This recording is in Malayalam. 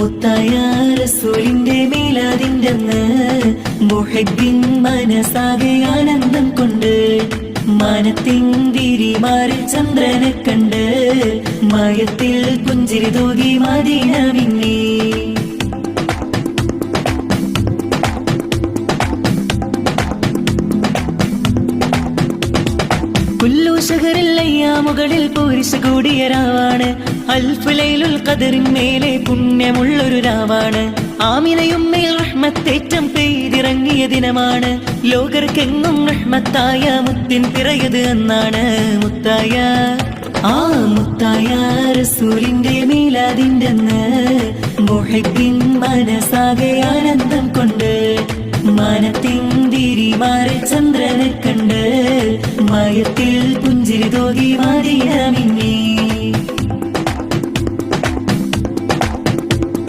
മുത്തായ റസൂലിന്റെ മീലാദിന്റെ അന്ന് മുഹബ്ബിൻ മനസാകെ ആനന്ദം കൊണ്ട് മാനത്തിന്തിരിമാറിൽ ചന്ദ്രനെ കണ്ട് മയത്തിൽ പുഞ്ചിരി തൂകി മദീന മിന്നി. ുകളിൽ പൂരിശ കൂടിയ രാവാണ്. അൽഫ് ലൈലുൽ ഖദറിൻ മേലെ പുണ്യമുള്ളൊരു രാവാണ്. ആമിനയും മേൽ റഹ്മത്തേറ്റം പെയ്തിറങ്ങിയ ദിനമാണ്. ലോകർക്കെങ്ങും റഹ്മത്തായ മുത്തിൻ പിറയത് എന്നാണ്. മുത്തായ റസൂലിന്റെ മീലാദിന്റെ അന്ന് മുഹബ്ബിൻ മനസാകെ ആനന്ദം കൊണ്ട് മാനത്തിന്തിരിമാറിൽ ചന്ദ്രനെ കണ്ട് മയത്തിൽ പുഞ്ചിരി തൂകി മദീന മിന്നി.